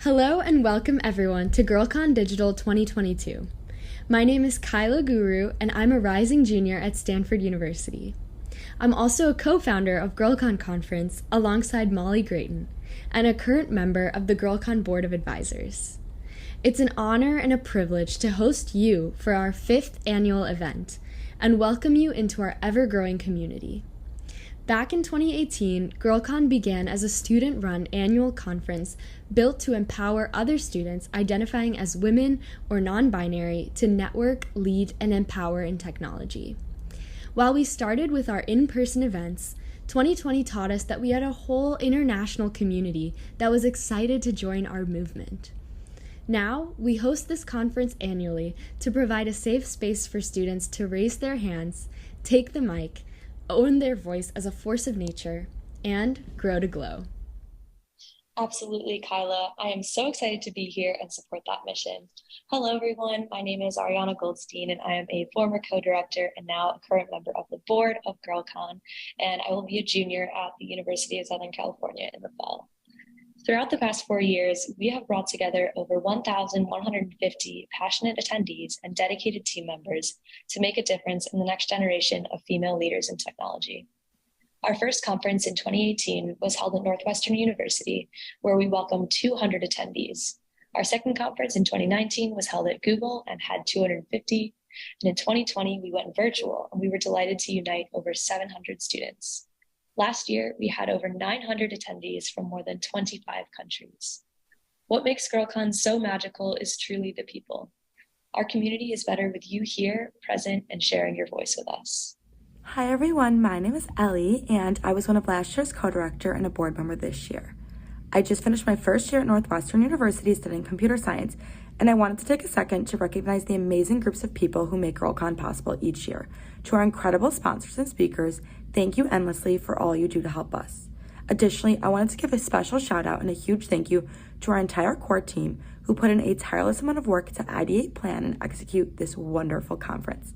Hello and welcome everyone to GirlCon Digital 2022. My name is Kyla Guru and I'm a rising junior at Stanford University. I'm also a co-founder of GirlCon Conference alongside Molly Grayton and a current member of the GirlCon Board of Advisors. It's an honor and a privilege to host you for our 5th annual event and welcome you into our ever-growing community. Back in 2018, GirlCon began as a student-run annual conference built to empower other students identifying as women or non-binary to network, lead, and empower in technology. While we started with our in-person events, 2020 taught us that we had a whole international community that was excited to join our movement. Now, we host this conference annually to provide a safe space for students to raise their hands, take the mic, own their voice as a force of nature, and grow to glow. Absolutely, Kyla. I am so excited to be here and support that mission. Hello, everyone. My name is Ariana Goldstein, and I am a former co-director and now a current member of the board of GirlCon, and I will be a junior at the University of Southern California in the fall. Throughout the past 4 years, we have brought together over 1,150 passionate attendees and dedicated team members to make a difference in the next generation of female leaders in technology. Our first conference in 2018 was held at Northwestern University, where we welcomed 200 attendees. Our second conference in 2019 was held at Google and had 250. And in 2020, we went virtual, and we were delighted to unite over 700 students. Last year, we had over 900 attendees from more than 25 countries. What makes GirlCon so magical is truly the people. Our community is better with you here, present, and sharing your voice with us. Hi everyone, my name is Ellie, and I was one of last year's co-director and a board member this year. I just finished my first year at Northwestern University studying computer science, and I wanted to take a second to recognize the amazing groups of people who make GirlCon possible each year. To our incredible sponsors and speakers, thank you endlessly for all you do to help us. Additionally, I wanted to give a special shout out and a huge thank you to our entire core team who put in a tireless amount of work to ideate, plan, and execute this wonderful conference.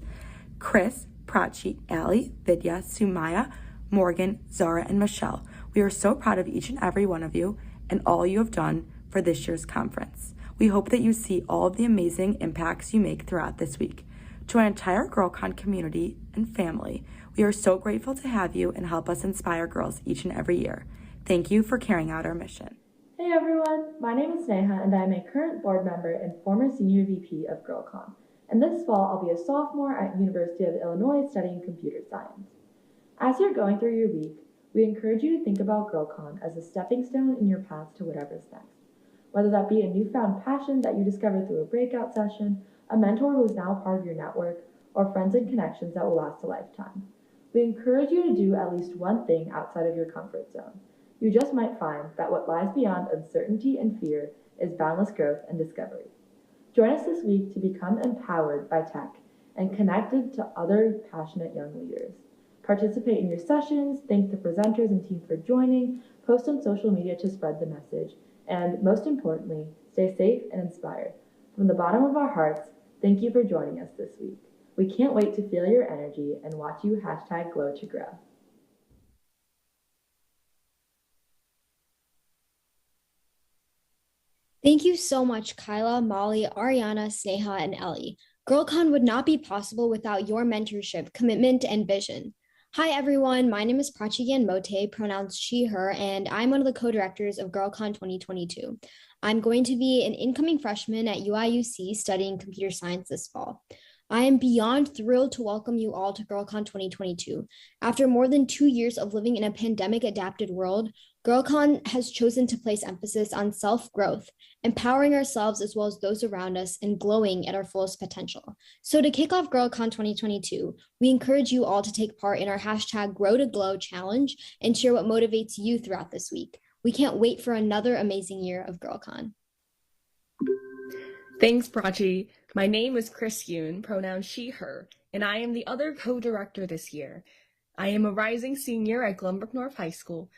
Chris, Prachi, Ali, Vidya, Sumaya, Morgan, Zara, and Michelle, we are so proud of each and every one of you and all you have done for this year's conference. We hope that you see all of the amazing impacts you make throughout this week. To our entire GirlCon community and family, we are so grateful to have you and help us inspire girls each and every year. Thank you for carrying out our mission. Hey everyone, my name is Neha and I'm a current board member and former senior VP of GirlCon. And this fall, I'll be a sophomore at University of Illinois studying computer science. As you're going through your week, we encourage you to think about GirlCon as a stepping stone in your path to whatever's next. Whether that be a newfound passion that you discovered through a breakout session, a mentor who is now part of your network, or friends and connections that will last a lifetime. We encourage you to do at least one thing outside of your comfort zone. You just might find that what lies beyond uncertainty and fear is boundless growth and discovery. Join us this week to become empowered by tech and connected to other passionate young leaders. Participate in your sessions, thank the presenters and team for joining, post on social media to spread the message, and most importantly, stay safe and inspired. From the bottom of our hearts, thank you for joining us this week. We can't wait to feel your energy and watch you #GlowToGrow. Thank you so much, Kyla, Molly, Ariana, Sneha, and Ellie. GirlCon would not be possible without your mentorship, commitment, and vision. Hi, everyone. My name is Prachi Mote, pronouns she, her, and I'm one of the co-directors of GirlCon 2022. I'm going to be an incoming freshman at UIUC studying computer science this fall. I am beyond thrilled to welcome you all to GirlCon 2022. After more than 2 years of living in a pandemic-adapted world, GirlCon has chosen to place emphasis on self-growth, empowering ourselves as well as those around us, and glowing at our fullest potential. So to kick off GirlCon 2022, we encourage you all to take part in our #GrowToGlow challenge and share what motivates you throughout this week. We can't wait for another amazing year of GirlCon. Thanks, Prachi. My name is Chris Yoon, pronouns she, her, and I am the other co-director this year. I am a rising senior at Glenbrook North High School.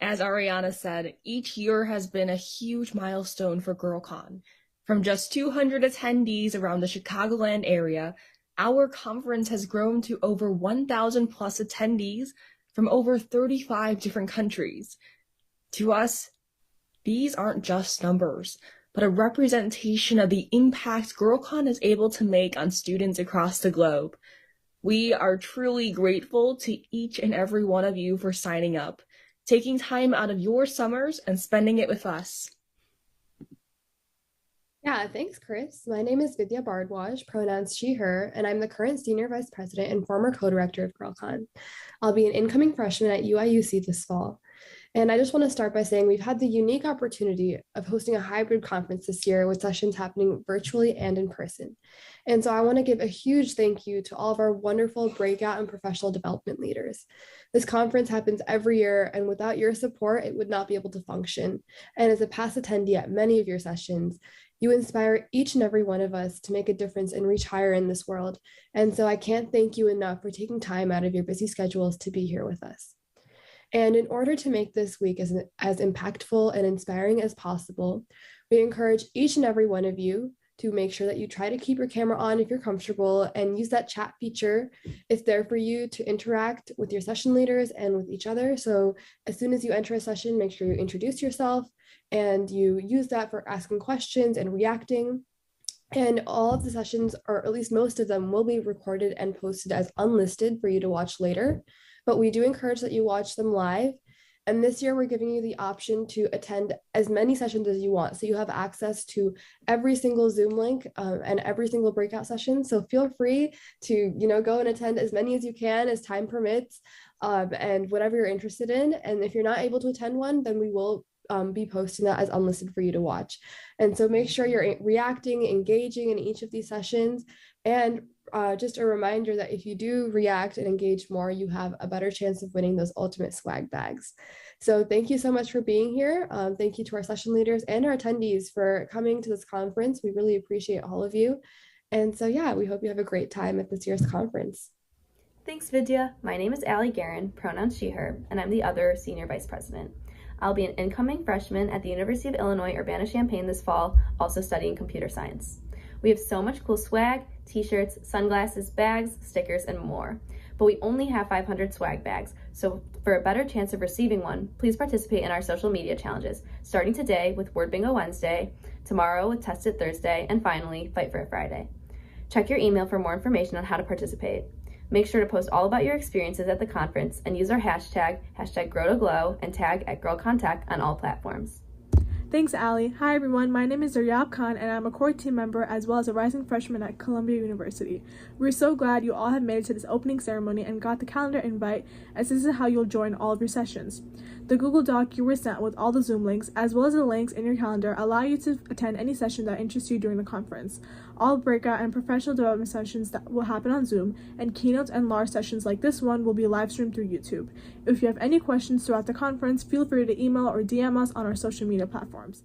As Ariana said, each year has been a huge milestone for GirlCon. From just 200 attendees around the Chicagoland area, our conference has grown to over 1,000 plus attendees from over 35 different countries. To us, These aren't just numbers, but a representation of the impact GirlCon is able to make on students across the globe. We are truly grateful to each and every one of you for signing up, taking time out of your summers and spending it with us. Yeah, thanks, Chris. My name is Vidya Bardwaj, pronouns she, her, and I'm the current Senior Vice President and former co-director of GirlCon. I'll be an incoming freshman at UIUC this fall. And I just want to start by saying we've had the unique opportunity of hosting a hybrid conference this year with sessions happening virtually and in person. And so I want to give a huge thank you to all of our wonderful breakout and professional development leaders. This conference happens every year, and without your support, it would not be able to function. And as a past attendee at many of your sessions, you inspire each and every one of us to make a difference and reach higher in this world. And so I can't thank you enough for taking time out of your busy schedules to be here with us. And in order to make this week as impactful and inspiring as possible, we encourage each and every one of you to make sure that you try to keep your camera on if you're comfortable and use that chat feature. It's there for you to interact with your session leaders and with each other. So as soon as you enter a session, make sure you introduce yourself and you use that for asking questions and reacting. And all of the sessions, or at least most of them, will be recorded and posted as unlisted for you to watch later. But we do encourage that you watch them live. And this year, we're giving you the option to attend as many sessions as you want. So you have access to every single Zoom link and every single breakout session. So feel free to, go and attend as many as you can as time permits and whatever you're interested in. And if you're not able to attend one, then we will be posting that as unlisted for you to watch. And so make sure you're reacting, engaging in each of these sessions. And just a reminder that if you do react and engage more, you have a better chance of winning those ultimate swag bags. So thank you so much for being here. Thank you to our session leaders and our attendees for coming to this conference. We really appreciate all of you. And so, yeah, we hope you have a great time at this year's conference. Thanks, Vidya. My name is Allie Guerin, pronouns she, her, and I'm the other Senior Vice President. I'll be an incoming freshman at the University of Illinois Urbana-Champaign this fall, also studying computer science. We have so much cool swag, t-shirts, sunglasses, bags, stickers, and more. But we only have 500 swag bags, so for a better chance of receiving one, please participate in our social media challenges, starting today with Word Bingo Wednesday, tomorrow with Test It Thursday, and finally, Fight for It Friday. Check your email for more information on how to participate. Make sure to post all about your experiences at the conference and use our hashtag #GrowToGlow, and tag @GirlConTech on all platforms. Thanks, Allie. Hi, everyone. My name is Zaryab Khan, and I'm a core team member as well as a rising freshman at Columbia University. We're so glad you all have made it to this opening ceremony and got the calendar invite, as this is how you'll join all of your sessions. The Google Doc you were sent with all the Zoom links, as well as the links in your calendar, allow you to attend any session that interests you during the conference. All breakout and professional development sessions that will happen on Zoom, and keynotes and large sessions like this one will be live streamed through YouTube. If you have any questions throughout the conference, feel free to email or DM us on our social media platforms.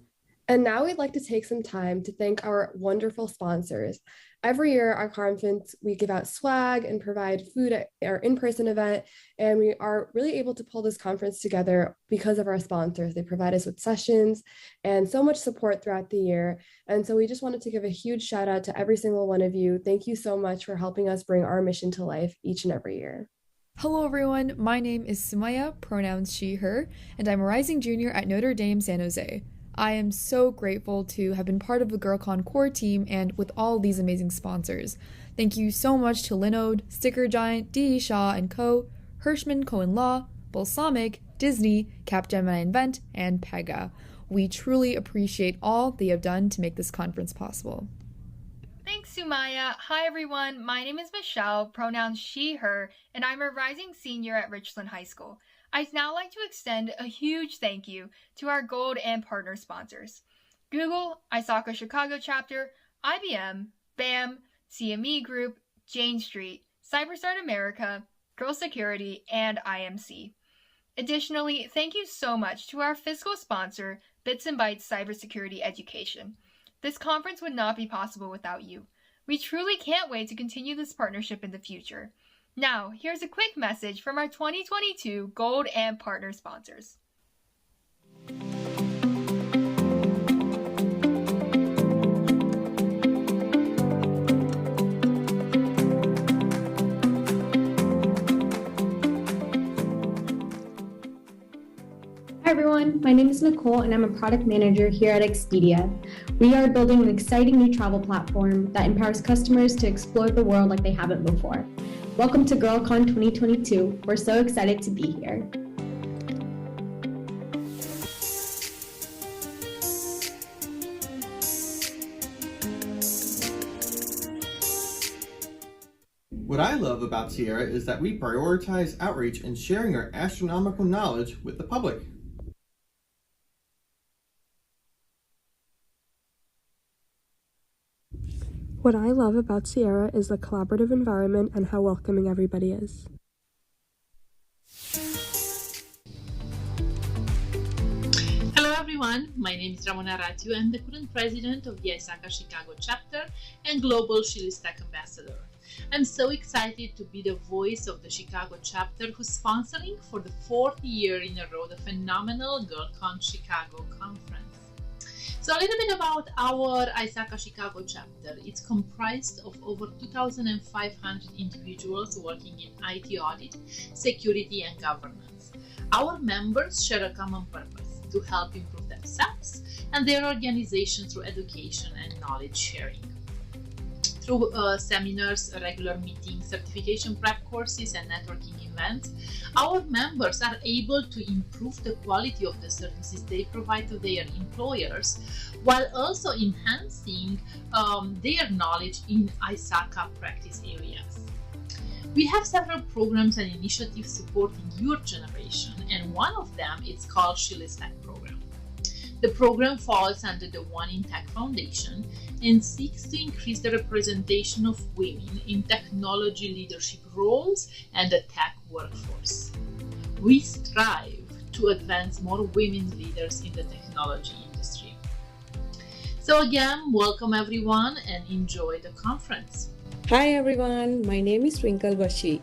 And now we'd like to take some time to thank our wonderful sponsors. Every year at our conference, we give out swag and provide food at our in-person event, and we are really able to pull this conference together because of our sponsors. They provide us with sessions and so much support throughout the year. And so we just wanted to give a huge shout out to every single one of you. Thank you so much for helping us bring our mission to life each and every year. Hello everyone, my name is Sumaya, pronouns she, her, and I'm a rising junior at Notre Dame San Jose. I am so grateful to have been part of the GirlCon core team and with all these amazing sponsors. Thank you so much to Linode, Sticker Giant, D.E. Shaw & Co., Hirschman Cohen Law, Balsamic, Disney, Capgemini Invent, and Pega. We truly appreciate all they have done to make this conference possible. Thanks, Sumaya. Hi, everyone. My name is Michelle, pronouns she, her, and I'm a rising senior at Richland High School. I'd now like to extend a huge thank you to our gold and partner sponsors: Google, ISACA Chicago Chapter, IBM, BAM, CME Group, Jane Street, Cyberstart America, Girl Security, and IMC. Additionally, thank you so much to our fiscal sponsor, Bits and Bytes Cybersecurity Education. This conference would not be possible without you. We truly can't wait to continue this partnership in the future. Now, here's a quick message from our 2022 Gold and Partner sponsors. Hi everyone, my name is Nicole and I'm a product manager here at Expedia. We are building an exciting new travel platform that empowers customers to explore the world like they haven't before. Welcome to GirlCon 2022. We're so excited to be here. What I love about Sierra is that we prioritize outreach and sharing our astronomical knowledge with the public. What I love about Sierra is the collaborative environment and how welcoming everybody is. Hello everyone, my name is Ramona Ratiu. I'm the current president of the ISACA Chicago chapter and Global Chili's Tech Ambassador. I'm so excited to be the voice of the Chicago chapter who's sponsoring for the 4th year in a row the phenomenal GirlCon Chicago conference. So a little bit about our ISACA Chicago chapter. It's comprised of over 2,500 individuals working in IT audit, security, and governance. Our members share a common purpose to help improve themselves and their organization through education and knowledge sharing. Through seminars, regular meetings, certification prep courses, and networking events, our members are able to improve the quality of the services they provide to their employers, while also enhancing their knowledge in ISACA practice areas. We have several programs and initiatives supporting your generation, and one of them is called Chili's Tech Program. The program falls under the One in Tech Foundation and seeks to increase the representation of women in technology leadership roles and the tech workforce. We strive to advance more women leaders in the technology industry. So again, welcome everyone and enjoy the conference. Hi everyone, my name is Twinkle Bashi.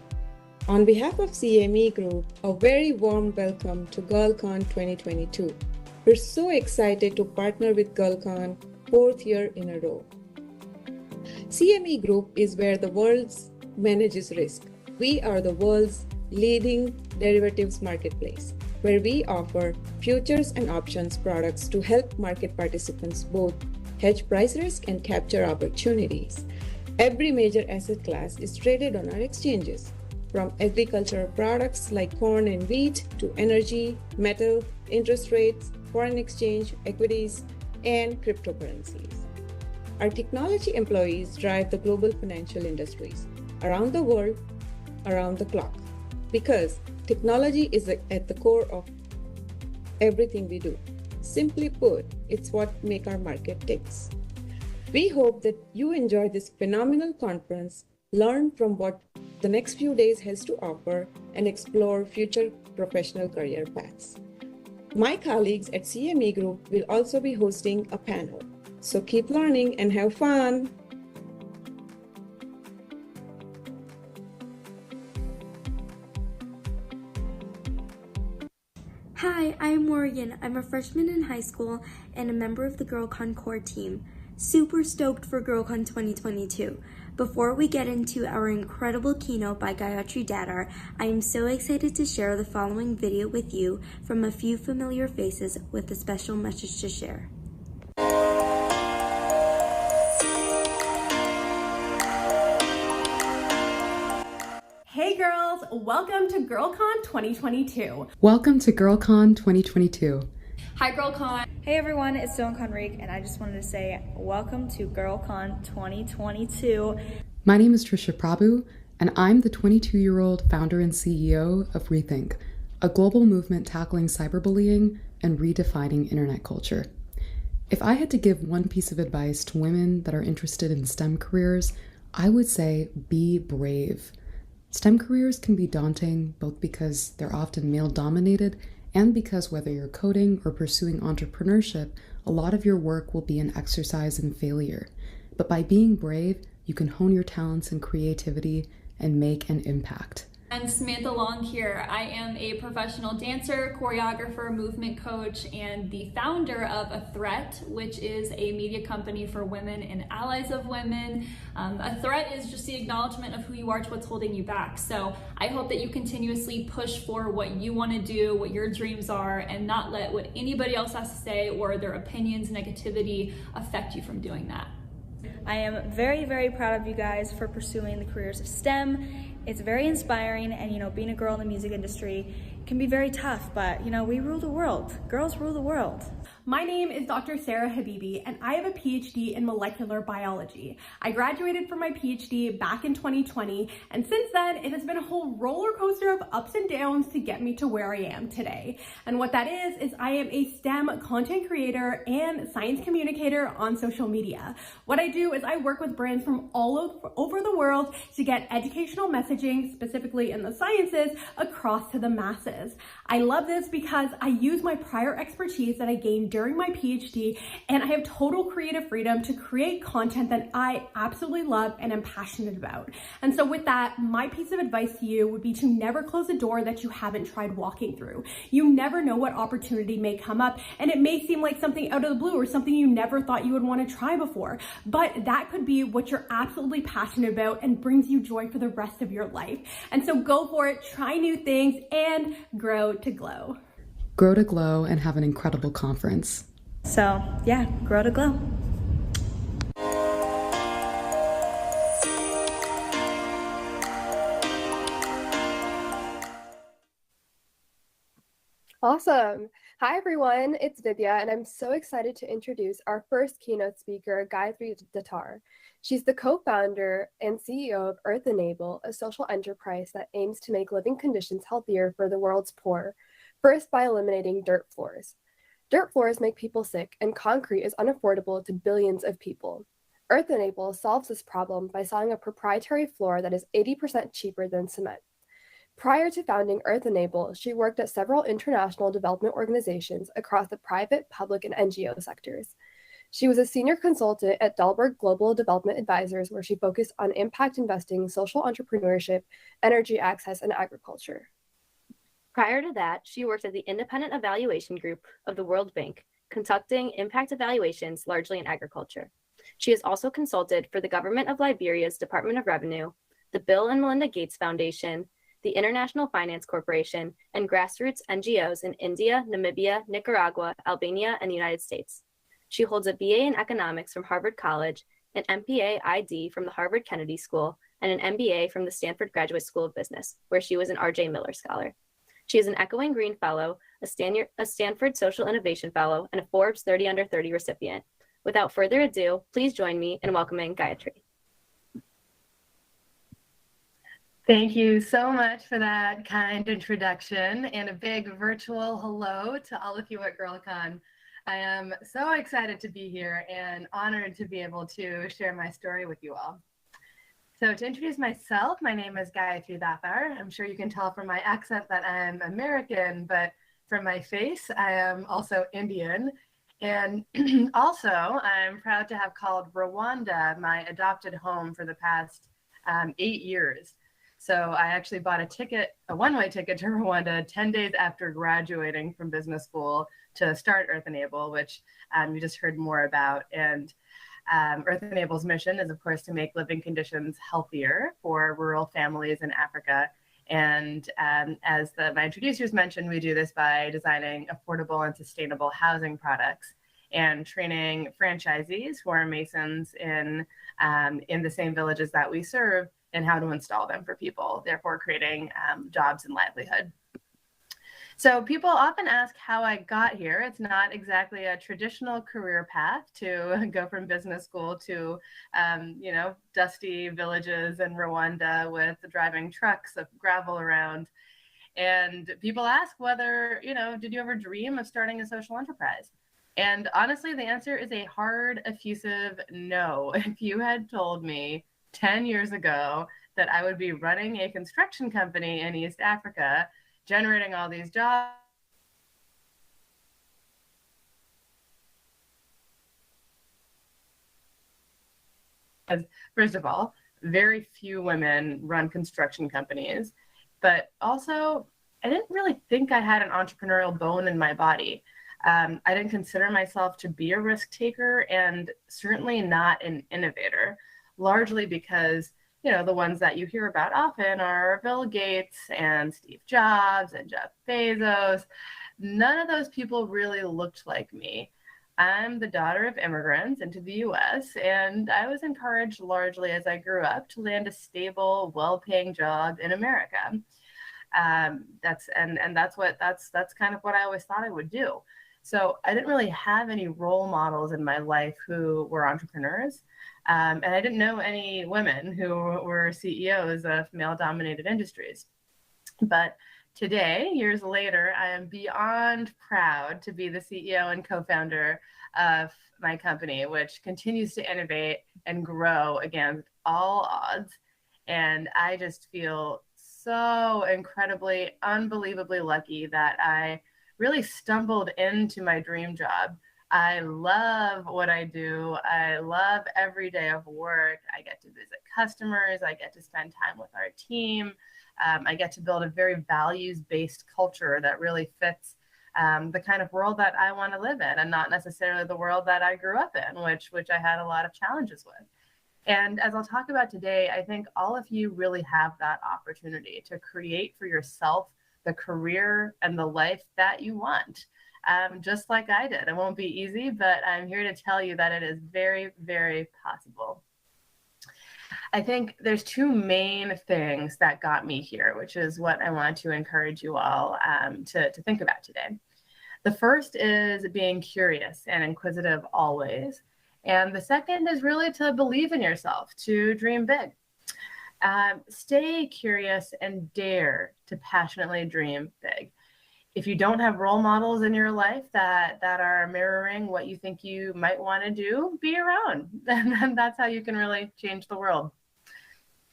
On behalf of CME Group, a very warm welcome to GirlCon 2022. We're so excited to partner with GirlCon 4th year in a row. CME Group is where the world manages risk. We are the world's leading derivatives marketplace, where we offer futures and options products to help market participants both hedge price risk and capture opportunities. Every major asset class is traded on our exchanges, from agricultural products like corn and wheat to energy, metal, interest rates, foreign exchange, equities, and cryptocurrencies. Our technology employees drive the global financial industries around the world, around the clock, because technology is at the core of everything we do. Simply put, it's what makes our market ticks. We hope that you enjoy this phenomenal conference, learn from what the next few days has to offer, and explore future professional career paths. My colleagues at CME Group will also be hosting a panel, so keep learning and have fun. Hi, I'm Morgan. I'm a freshman in high school and a member of the GirlCon core team. Super stoked for GirlCon 2022. Before we get into our incredible keynote by Gayatri Dadar, I am so excited to share the following video with you from a few familiar faces with a special message to share. Hey girls, welcome to GirlCon 2022. Welcome to GirlCon 2022. Hi GirlCon. Hey everyone, it's Dylan Conrique, and I just wanted to say welcome to GirlCon 2022. My name is Trisha Prabhu, and I'm the 22-year-old founder and CEO of Rethink, a global movement tackling cyberbullying and redefining internet culture. If I had to give one piece of advice to women that are interested in STEM careers, I would say be brave. STEM careers can be daunting, both because they're often male-dominated and because whether you're coding or pursuing entrepreneurship, a lot of your work will be an exercise in failure. But by being brave, you can hone your talents and creativity and make an impact. And Samantha Long here. I am a professional dancer, choreographer, movement coach, and the founder of A Threat, which is a media company for women and allies of women. A threat is just the acknowledgement of who you are to what's holding you back. So I hope that you continuously push for what you want to do, what your dreams are, and not let what anybody else has to say or their opinions, negativity affect you from doing that. I am very, very proud of you guys for pursuing the careers of STEM. It's very inspiring, and being a girl in the music industry can be very tough, but we rule the world. Girls rule the world. My name is Dr. Sarah Habibi, and I have a PhD in molecular biology. I graduated from my PhD back in 2020, and since then, it has been a whole roller coaster of ups and downs to get me to where I am today. And what that is I am a STEM content creator and science communicator on social media. What I do is I work with brands from all over the world to get educational messaging, specifically in the sciences, across to the masses. I love this because I use my prior expertise that I gained during my PhD, and I have total creative freedom to create content that I absolutely love and am passionate about. And so with that, my piece of advice to you would be to never close a door that you haven't tried walking through. You never know what opportunity may come up, and it may seem like something out of the blue or something you never thought you would want to try before, but that could be what you're absolutely passionate about and brings you joy for the rest of your life. And so go for it, try new things, and grow to glow. Grow to glow and have an incredible conference. So yeah, grow to glow. Awesome. Hi, everyone. It's Vidya, and I'm so excited to introduce our first keynote speaker, Gayatri Datar. She's the co-founder and CEO of Earthenable, a social enterprise that aims to make living conditions healthier for the world's poor, first by eliminating dirt floors. Dirt floors make people sick, and concrete is unaffordable to billions of people. Earthenable solves this problem by selling a proprietary floor that is 80% cheaper than cement. Prior to founding Earthenable, she worked at several international development organizations across the private, public, and NGO sectors. She was a senior consultant at Dahlberg Global Development Advisors, where she focused on impact investing, social entrepreneurship, energy access, and agriculture. Prior to that, she worked at the Independent Evaluation Group of the World Bank, conducting impact evaluations largely in agriculture. She has also consulted for the government of Liberia's Department of Revenue, the Bill and Melinda Gates Foundation, the International Finance Corporation, and grassroots NGOs in India, Namibia, Nicaragua, Albania, and the United States. She holds a BA in economics from Harvard College, an MPA ID from the Harvard Kennedy School, and an MBA from the Stanford Graduate School of Business, where she was an R.J. Miller Scholar. She is an Echoing Green Fellow, a Stanford Social Innovation Fellow, and a Forbes 30 Under 30 recipient. Without further ado, please join me in welcoming Gayatri. Thank you so much for that kind introduction, and a big virtual hello to all of you at GirlCon. I am so excited to be here and honored to be able to share my story with you all. So to introduce myself, my name is Gayatri Datar. I'm sure you can tell from my accent that I'm American, but from my face, I am also Indian. And also, I'm proud to have called Rwanda my adopted home for the past 8 years. So I actually bought a one-way ticket to Rwanda 10 days after graduating from business school to start Earthenable, which you just heard more about. And Earthenable's mission is, of course, to make living conditions healthier for rural families in Africa. And as my introducers mentioned, we do this by designing affordable and sustainable housing products and training franchisees who are masons in the same villages that we serve and how to install them for people, therefore creating jobs and livelihood. So people often ask how I got here. It's not exactly a traditional career path to go from business school to, dusty villages in Rwanda with driving trucks of gravel around. And people ask whether, did you ever dream of starting a social enterprise? And honestly, the answer is a hard, effusive no. If you had told me 10 years ago that I would be running a construction company in East Africa, generating all these jobs, first of all, very few women run construction companies. but also I didn't really think I had an entrepreneurial bone in my body. I didn't consider myself to be a risk taker and certainly not an innovator, largely because, the ones that you hear about often are Bill Gates and Steve Jobs and Jeff Bezos. None of those people really looked like me. I'm the daughter of immigrants into the US, and I was encouraged largely as I grew up to land a stable, well-paying job in America. That's kind of what I always thought I would do. So I didn't really have any role models in my life who were entrepreneurs. And I didn't know any women who were CEOs of male-dominated industries. But today, years later, I am beyond proud to be the CEO and co-founder of my company, which continues to innovate and grow against all odds. And I just feel so incredibly, unbelievably lucky that I really stumbled into my dream job. I love what I do. I love every day of work. I get to visit customers. I get to spend time with our team. I get to build a very values-based culture that really fits the kind of world that I want to live in, and not necessarily the world that I grew up in, which I had a lot of challenges with. And as I'll talk about today, I think all of you really have that opportunity to create for yourself the career and the life that you want, just like I did. It won't be easy, but I'm here to tell you that it is very, very possible. I think there's two main things that got me here, which is what I want to encourage you all to think about today. The first is being curious and inquisitive always. And the second is really to believe in yourself, to dream big. Stay curious and dare to passionately dream big. If you don't have role models in your life that are mirroring what you think you might want to do, be your own. And that's how you can really change the world.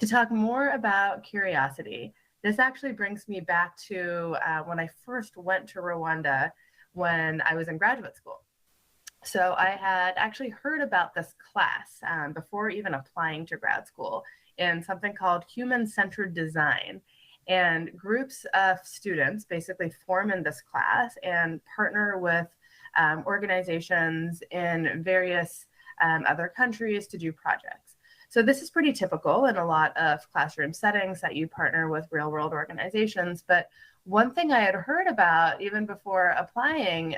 To talk more about curiosity, this actually brings me back to when I first went to Rwanda when I was in graduate school. So I had actually heard about this class before even applying to grad school in something called human-centered design. And groups of students basically form in this class and partner with organizations in various other countries to do projects. So this is pretty typical in a lot of classroom settings that you partner with real-world organizations. But one thing I had heard about even before applying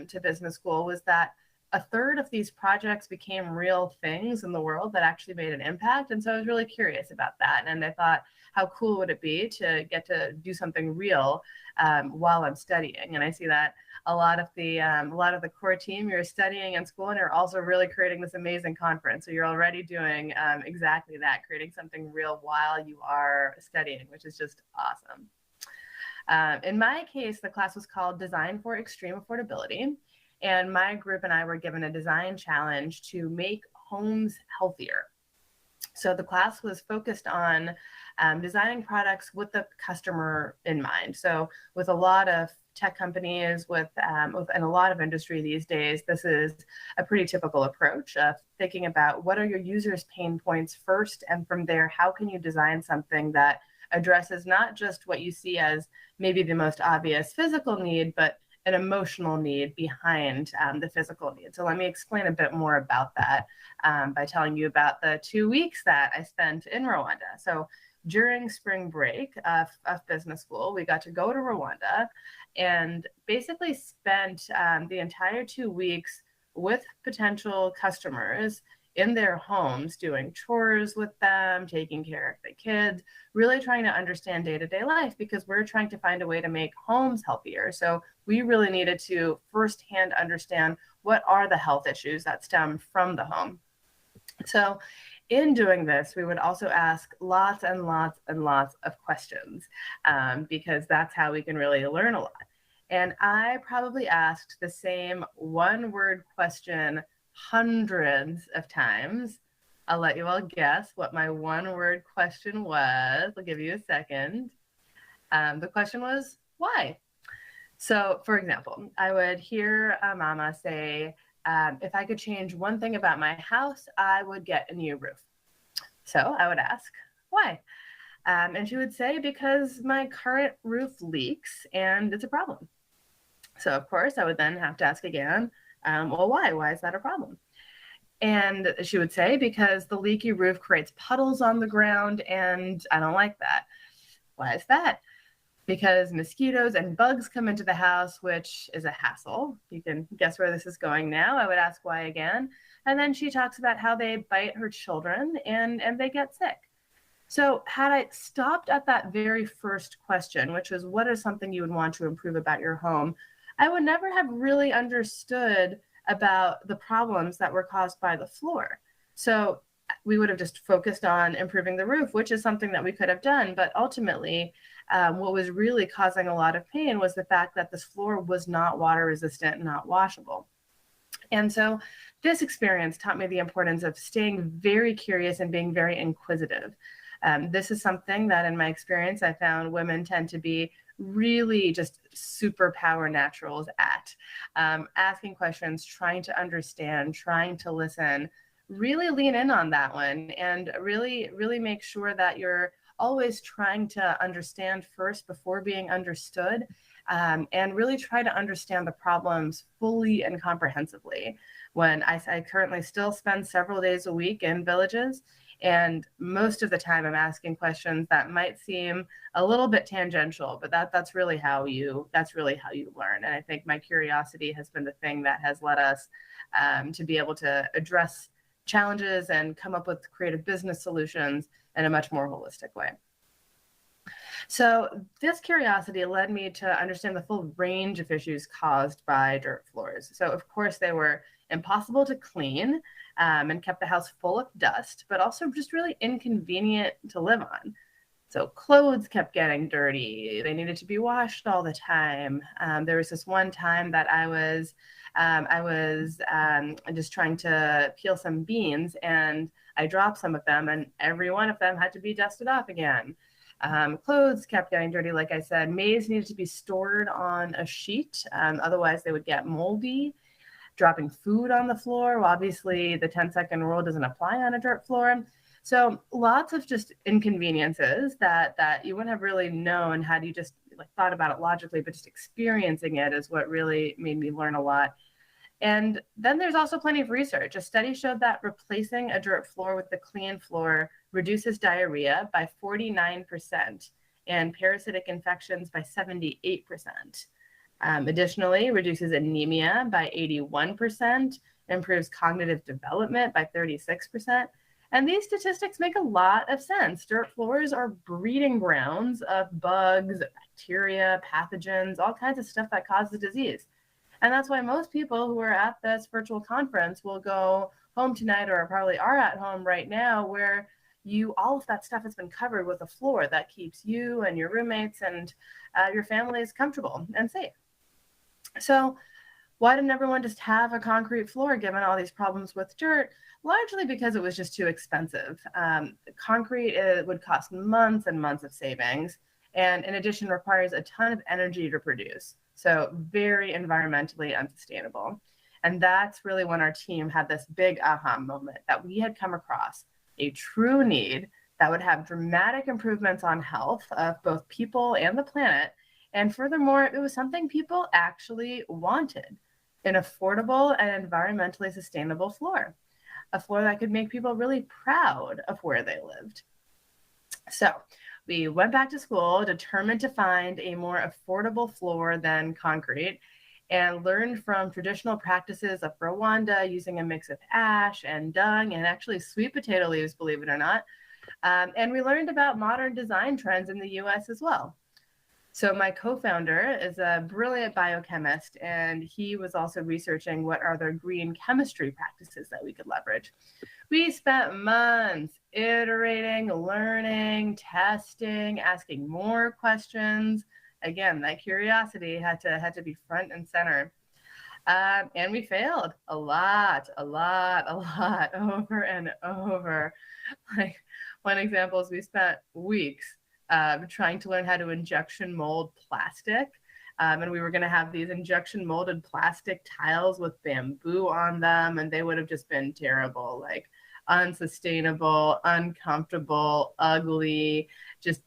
to business school was that a third of these projects became real things in the world that actually made an impact. And so I was really curious about that. And I thought, how cool would it be to get to do something real while I'm studying? And I see that a lot of the core team, you're studying in school and you're also really creating this amazing conference. So you're already doing exactly that, creating something real while you are studying, which is just awesome. In my case, the class was called Design for Extreme Affordability. And my group and I were given a design challenge to make homes healthier. So the class was focused on designing products with the customer in mind. So with a lot of tech companies, and a lot of industry these days, this is a pretty typical approach of thinking about what are your users' pain points first, and from there, how can you design something that addresses not just what you see as maybe the most obvious physical need, but an emotional need behind the physical need. So let me explain a bit more about that by telling you about the 2 weeks that I spent in Rwanda. So during spring break of business school, we got to go to Rwanda and basically spent the entire 2 weeks with potential customers in their homes, doing chores with them, taking care of the kids, really trying to understand day-to-day life, because we're trying to find a way to make homes healthier. So we really needed to firsthand understand what are the health issues that stem from the home. So in doing this, we would also ask lots and lots and lots of questions because that's how we can really learn a lot. And I probably asked the same one-word question hundreds of times. I'll let you all guess what my one-word question was. I'll give you a second. The question was, why? So, for example, I would hear a mama say, if I could change one thing about my house, I would get a new roof. So I would ask, why? And she would say, because my current roof leaks and it's a problem. So of course I would then have to ask again, well, why? Why is that a problem? And she would say, because the leaky roof creates puddles on the ground and I don't like that. Why is that? Because mosquitoes and bugs come into the house, which is a hassle. You can guess where this is going now. I would ask why again. And then she talks about how they bite her children and they get sick. So had I stopped at that very first question, which was what is something you would want to improve about your home, I would never have really understood about the problems that were caused by the floor. So we would have just focused on improving the roof, which is something that we could have done. But ultimately, what was really causing a lot of pain was the fact that this floor was not water resistant and not washable. And so this experience taught me the importance of staying very curious and being very inquisitive. This is something that in my experience, I found women tend to be really just superpower naturals at. Asking questions, trying to understand, trying to listen, really lean in on that one and really make sure that you're always trying to understand first before being understood, and really try to understand the problems fully and comprehensively. When I currently still spend several days a week in villages, and most of the time I'm asking questions that might seem a little bit tangential, but that's really how you learn. And I think my curiosity has been the thing that has led us to be able to address challenges and come up with creative business solutions in a much more holistic way. So this curiosity led me to understand the full range of issues caused by dirt floors. So of course they were impossible to clean and kept the house full of dust, but also just really inconvenient to live on. So clothes kept getting dirty. They needed to be washed all the time. There was this one time that I was just trying to peel some beans and I dropped some of them and every one of them had to be dusted off again. Clothes kept getting dirty, like I said. Maize needed to be stored on a sheet, otherwise they would get moldy. Dropping food on the floor, well, obviously the 10-second rule doesn't apply on a dirt floor. So lots of just inconveniences that you wouldn't have really known had you just thought about it logically, but just experiencing it is what really made me learn a lot. And then there's also plenty of research. A study showed that replacing a dirt floor with a clean floor reduces diarrhea by 49% and parasitic infections by 78%. Additionally, reduces anemia by 81%, improves cognitive development by 36%. And these statistics make a lot of sense. Dirt floors are breeding grounds of bugs, bacteria, pathogens, all kinds of stuff that causes disease. And that's why most people who are at this virtual conference will go home tonight or probably are at home right now where all of that stuff has been covered with a floor that keeps you and your roommates and your families comfortable and safe. So why didn't everyone just have a concrete floor given all these problems with dirt? Largely because it was just too expensive. Concrete would cost months and months of savings, and in addition requires a ton of energy to produce. So very environmentally unsustainable. And that's really when our team had this big aha moment that we had come across a true need that would have dramatic improvements on health of both people and the planet. And furthermore, it was something people actually wanted, an affordable and environmentally sustainable floor, a floor that could make people really proud of where they lived. So we went back to school, determined to find a more affordable floor than concrete, and learned from traditional practices of Rwanda using a mix of ash and dung and actually sweet potato leaves, believe it or not. And we learned about modern design trends in the US as well. So my co-founder is a brilliant biochemist, and he was also researching what are the green chemistry practices that we could leverage. We spent months iterating, learning, testing, asking more questions. Again, that curiosity had to be front and center. And we failed a lot, over and over. Like one example is we spent weeks trying to learn how to injection mold plastic. And we were going to have these injection molded plastic tiles with bamboo on them, and they would have just been terrible. Like unsustainable, uncomfortable, ugly, just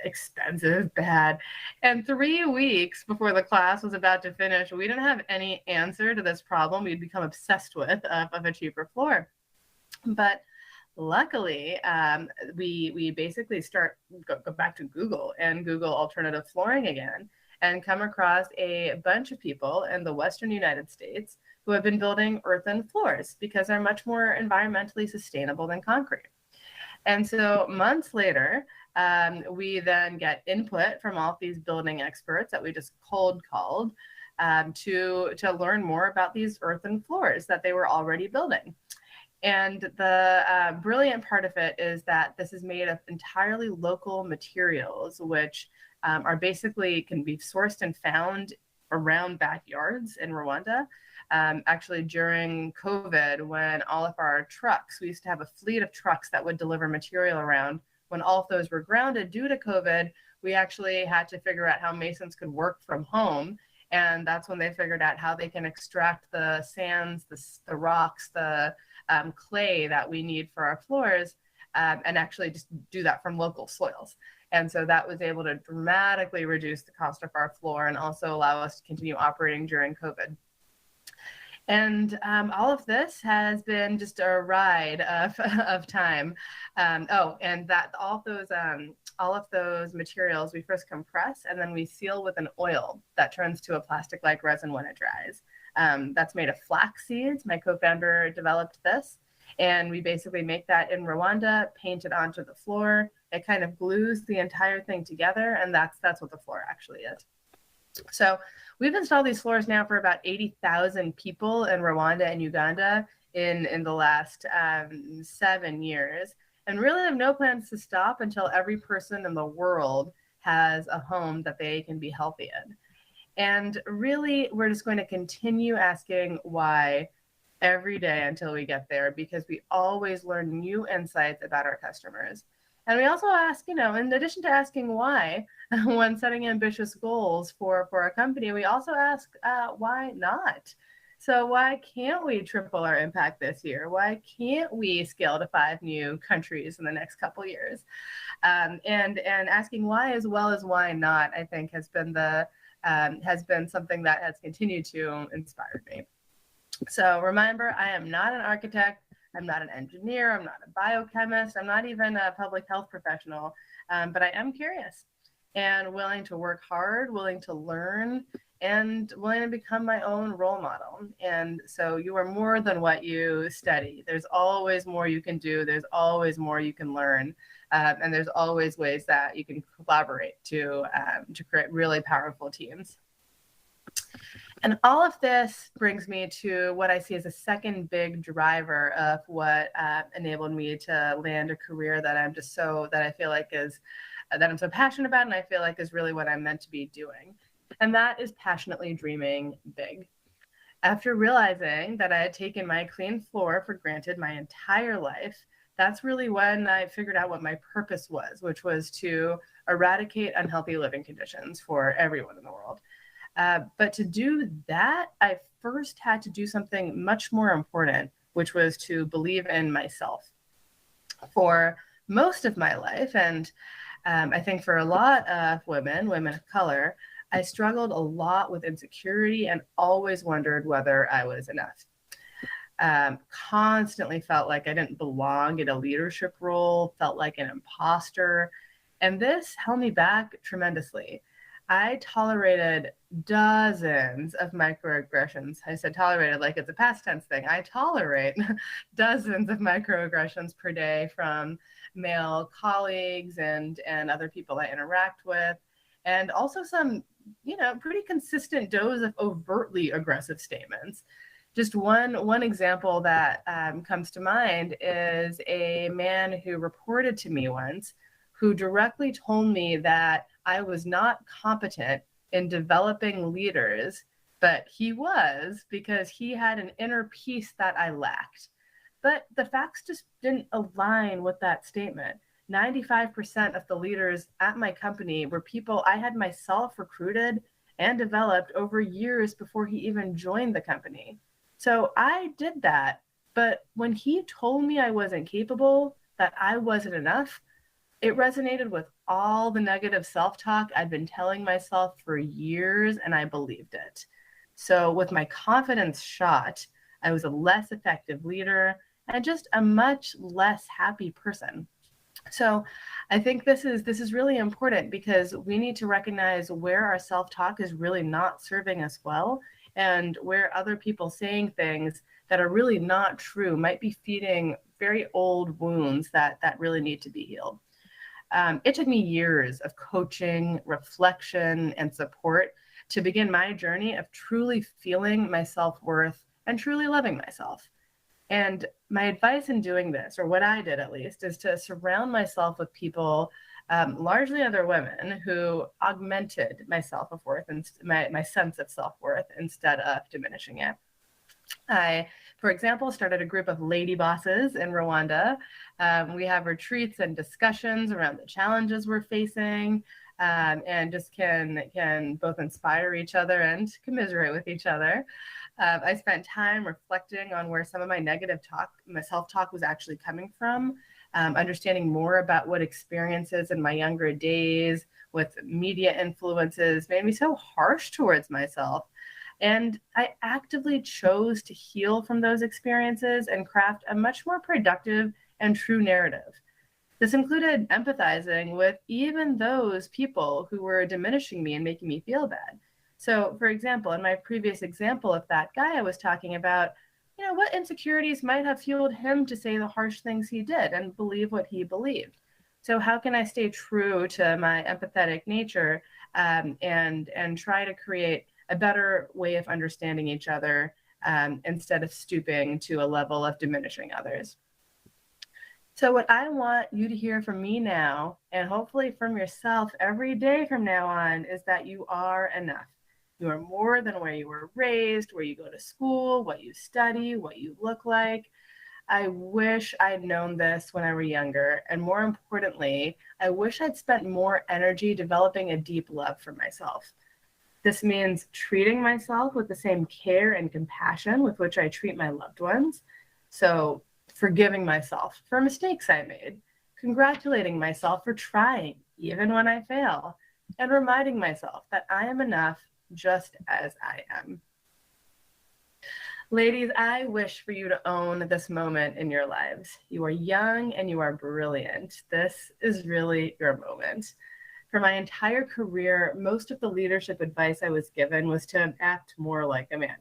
expensive, bad. And 3 weeks before the class was about to finish, we didn't have any answer to this problem we'd become obsessed with of a cheaper floor. But luckily, we basically go back to Google and Google alternative flooring again, and come across a bunch of people in the Western United States who have been building earthen floors because they're much more environmentally sustainable than concrete. And so months later, we then get input from all of these building experts that we just cold called to learn more about these earthen floors that they were already building. And the brilliant part of it is that this is made of entirely local materials, which are basically can be sourced and found around backyards in Rwanda. Actually, during COVID, when all of our trucks, we used to have a fleet of trucks that would deliver material around. When all of those were grounded due to COVID, we actually had to figure out how masons could work from home. And that's when they figured out how they can extract the sands, the rocks, the clay that we need for our floors, and actually just do that from local soils. And so that was able to dramatically reduce the cost of our floor and also allow us to continue operating during COVID. And all of this has been just a ride of time. And that all of those materials we first compress and then we seal with an oil that turns to a plastic-like resin when it dries. That's made of flax seeds. My co-founder developed this, and we basically make that in Rwanda, paint it onto the floor. It kind of glues the entire thing together, and that's what the floor actually is. So we've installed these floors now for about 80,000 people in Rwanda and Uganda in the last 7 years, and really have no plans to stop until every person in the world has a home that they can be healthy in. And really, we're just going to continue asking why every day until we get there, because we always learn new insights about our customers. And we also ask, in addition to asking why, when setting ambitious goals for a company, we also ask why not? So why can't we triple our impact this year? Why can't we scale to 5 new countries in the next couple of years? And asking why as well as why not, I think has been something that has continued to inspire me. So remember, I am not an architect. I'm not an engineer. I'm not a biochemist. I'm not even a public health professional, but I am curious and willing to work hard, willing to learn, and willing to become my own role model. And so you are more than what you study. There's always more you can do. There's always more you can learn. And there's always ways that you can collaborate to create really powerful teams. And all of this brings me to what I see as a second big driver of what enabled me to land a career that I'm so passionate about, and I feel like is really what I'm meant to be doing. And that is passionately dreaming big. After realizing that I had taken my clean floor for granted my entire life, that's really when I figured out what my purpose was, which was to eradicate unhealthy living conditions for everyone in the world. But to do that, I first had to do something much more important, which was to believe in myself. For most of my life, and I think for a lot of women of color, I struggled a lot with insecurity and always wondered whether I was enough. Constantly felt like I didn't belong in a leadership role, felt like an imposter, and this held me back tremendously. I tolerated dozens of microaggressions. I said tolerated like it's a past tense thing. I tolerate dozens of microaggressions per day from male colleagues and other people I interact with, and also some, pretty consistent dose of overtly aggressive statements. Just one example that comes to mind is a man who reported to me once, who directly told me that I was not competent in developing leaders, but he was, because he had an inner peace that I lacked. But the facts just didn't align with that statement. 95% of the leaders at my company were people I had myself recruited and developed over years before he even joined the company. So I did that But when he told me I wasn't capable, that I wasn't enough, it resonated with all the negative self-talk I'd been telling myself for years, and I believed it. So with my confidence shot, I was a less effective leader and just a much less happy person. So I think this is really important because we need to recognize where our self-talk is really not serving us well, and where other people saying things that are really not true might be feeding very old wounds that really need to be healed. It took me years of coaching, reflection, and support to begin my journey of truly feeling my self-worth and truly loving myself. And my advice in doing this, or what I did at least, is to surround myself with people, largely other women, who augmented my self-worth and my sense of self-worth instead of diminishing it. I, for example, started a group of lady bosses in Rwanda. We have retreats and discussions around the challenges we're facing, and just can both inspire each other and commiserate with each other. I spent time reflecting on where some of my negative talk, my self-talk, was actually coming from, understanding more about what experiences in my younger days with media influences made me so harsh towards myself. And I actively chose to heal from those experiences and craft a much more productive and true narrative. This included empathizing with even those people who were diminishing me and making me feel bad. So, for example, in my previous example of that guy I was talking about, what insecurities might have fueled him to say the harsh things he did and believe what he believed? So how can I stay true to my empathetic nature, and try to create a better way of understanding each other, instead of stooping to a level of diminishing others? So what I want you to hear from me now, and hopefully from yourself every day from now on, is that you are enough. You are more than where you were raised, where you go to school, what you study, what you look like. I wish I'd known this when I were younger. And more importantly, I wish I'd spent more energy developing a deep love for myself. This means treating myself with the same care and compassion with which I treat my loved ones. So forgiving myself for mistakes I made, congratulating myself for trying, even when I fail, and reminding myself that I am enough just as I am. Ladies, I wish for you to own this moment in your lives. You are young and you are brilliant. This is really your moment. For my entire career, most of the leadership advice I was given was to act more like a man.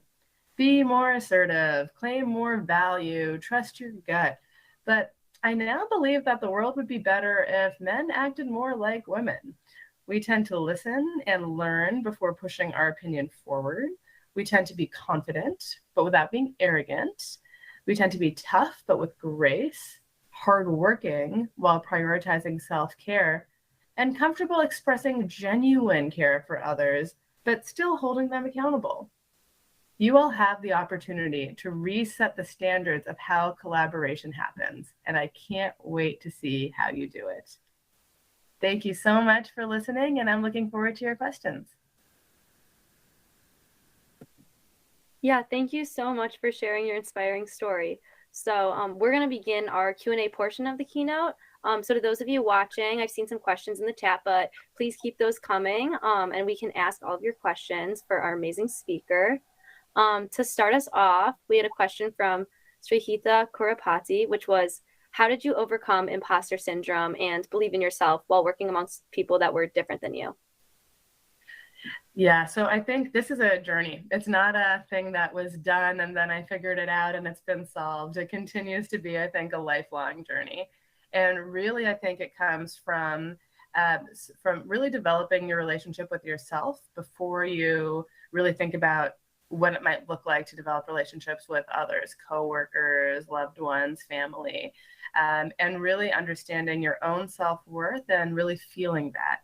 Be more assertive, claim more value, trust your gut. But I now believe that the world would be better if men acted more like women. We tend to listen and learn before pushing our opinion forward. We tend to be confident, but without being arrogant. We tend to be tough, but with grace, hardworking while prioritizing self-care, and comfortable expressing genuine care for others, but still holding them accountable. You all have the opportunity to reset the standards of how collaboration happens, and I can't wait to see how you do it. Thank you so much for listening, and I'm looking forward to your questions. Yeah, thank you so much for sharing your inspiring story. So we're going to begin our Q&A portion of the keynote. So to those of you watching, I've seen some questions in the chat, but please keep those coming, and we can ask all of your questions for our amazing speaker. To start us off, we had a question from Srihita Kurapati, which was, how did you overcome imposter syndrome and believe in yourself while working amongst people that were different than you? Yeah, so I think this is a journey. It's not a thing that was done and then I figured it out and it's been solved. It continues to be, I think, a lifelong journey. And really, I think it comes from really developing your relationship with yourself before you really think about what it might look like to develop relationships with others, coworkers, loved ones, family, and really understanding your own self-worth and really feeling that.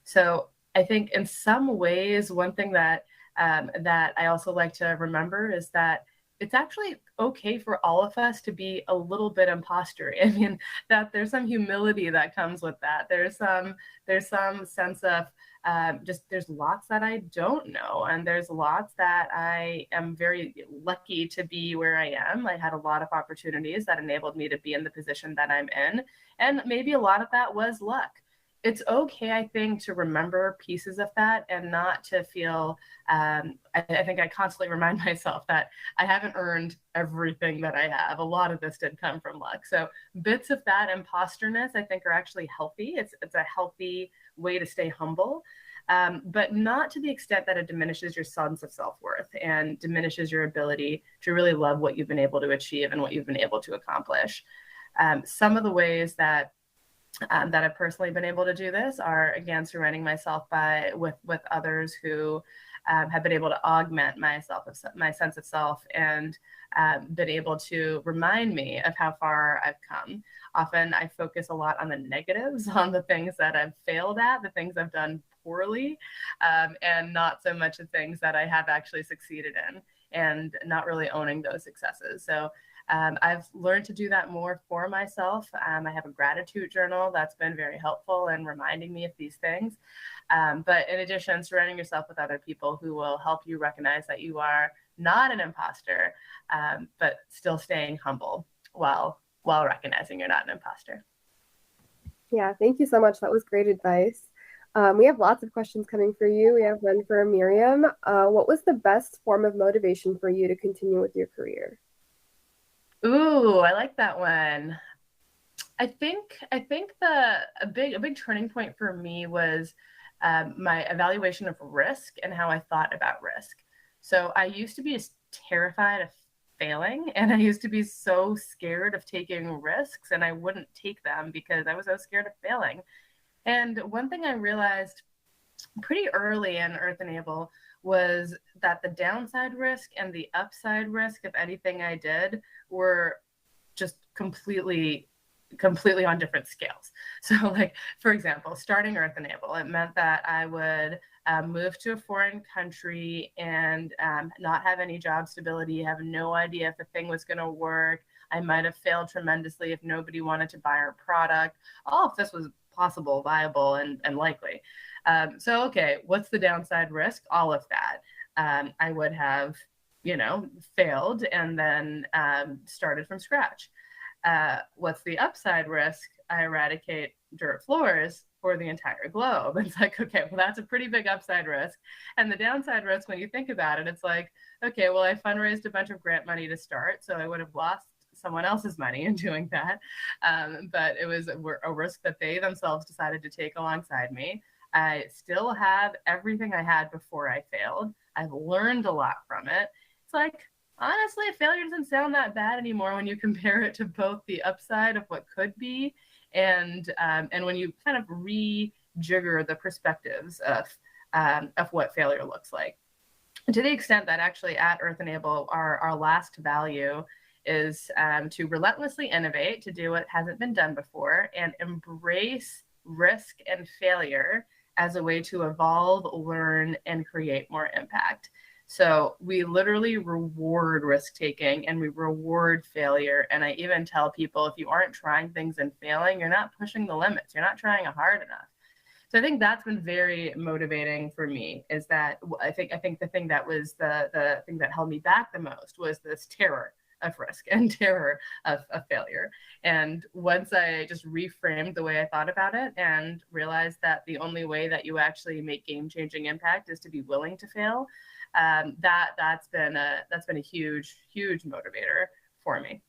So I think in some ways, one thing that I also like to remember is that it's actually okay for all of us to be a little bit imposter. I mean, that there's some humility that comes with that. There's some sense of just there's lots that I don't know, and there's lots that I am very lucky to be where I am. I had a lot of opportunities that enabled me to be in the position that I'm in, and maybe a lot of that was luck. It's okay, I think, to remember pieces of that and not to feel, I think I constantly remind myself that I haven't earned everything that I have. A lot of this did come from luck. So bits of that imposterness, I think, are actually healthy. It's a healthy way to stay humble, but not to the extent that it diminishes your sense of self-worth and diminishes your ability to really love what you've been able to achieve and what you've been able to accomplish. Some of the ways that I've personally been able to do this are, again, surrounding myself with others who have been able to augment my sense of self and been able to remind me of how far I've come. Often I focus a lot on the negatives, on the things that I've failed at, the things I've done poorly, and not so much the things that I have actually succeeded in, and not really owning those successes. So I've learned to do that more for myself. I have a gratitude journal that's been very helpful in reminding me of these things. But in addition, surrounding yourself with other people who will help you recognize that you are not an imposter, but still staying humble while recognizing you're not an imposter. Yeah, thank you so much. That was great advice. We have lots of questions coming for you. We have one for Miriam. What was the best form of motivation for you to continue with your career? Ooh, I like that one. I think a big turning point for me was my evaluation of risk and how I thought about risk. So I used to be just terrified of failing, and I used to be so scared of taking risks, and I wouldn't take them because I was so scared of failing. And one thing I realized pretty early in Earthenable was that the downside risk and the upside risk of anything I did were just completely on different scales. So, like, for example, starting Earthenable, it meant that I would move to a foreign country and not have any job stability, have no idea if the thing was going to work. I might have failed tremendously if nobody wanted to buy our product. All of this was possible, viable, and likely. So, okay, what's the downside risk? All of that. I would have, failed and then started from scratch. What's the upside risk? I eradicate dirt floors for the entire globe. It's like, okay, well, that's a pretty big upside risk. And the downside risk, when you think about it, it's like, okay, well, I fundraised a bunch of grant money to start, so I would have lost someone else's money in doing that. But it was a risk that they themselves decided to take alongside me. I still have everything I had before I failed. I've learned a lot from it. It's like, honestly, failure doesn't sound that bad anymore when you compare it to both the upside of what could be and when you kind of rejigger the perspectives of what failure looks like. To the extent that actually at Earthenable, our last value is to relentlessly innovate, to do what hasn't been done before, and embrace risk and failure as a way to evolve, learn, and create more impact. So we literally reward risk-taking and we reward failure. And I even tell people, if you aren't trying things and failing, you're not pushing the limits. You're not trying hard enough. So I think that's been very motivating for me, is that I think the thing that was the thing that held me back the most was this terror of risk and terror of failure. And once I just reframed the way I thought about it and realized that the only way that you actually make game-changing impact is to be willing to fail, that's been a huge motivator for me.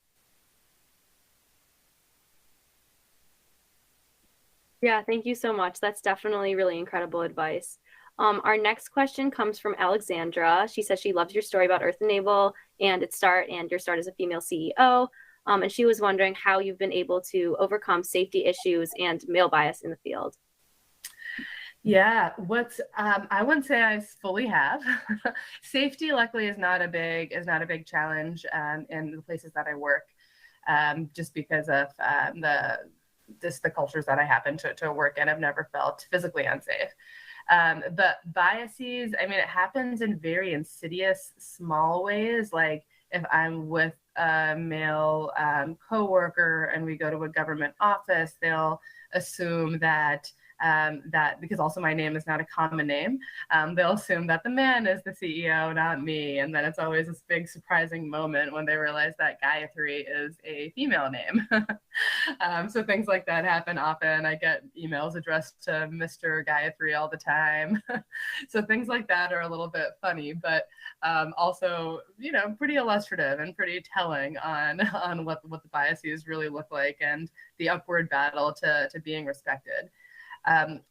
Yeah, thank you so much. That's definitely really incredible advice. Our next question comes from Alexandra. She says she loves your story about Earthenable and its start and your start as a female CEO. And she was wondering how you've been able to overcome safety issues and male bias in the field. Yeah, I wouldn't say I fully have. Safety, luckily, is not a big challenge in the places that I work, just because of the cultures that I happen to work in. I've never felt physically unsafe. But biases, I mean, it happens in very insidious, small ways, like if I'm with a male coworker and we go to a government office, they'll assume that because also my name is not a common name, they'll assume that the man is the CEO, not me. And then it's always this big surprising moment when they realize that Gayatri is a female name. So things like that happen often. I get emails addressed to Mr. Gayatri all the time. So things like that are a little bit funny, but also, pretty illustrative and pretty telling on what the biases really look like and the upward battle to being respected.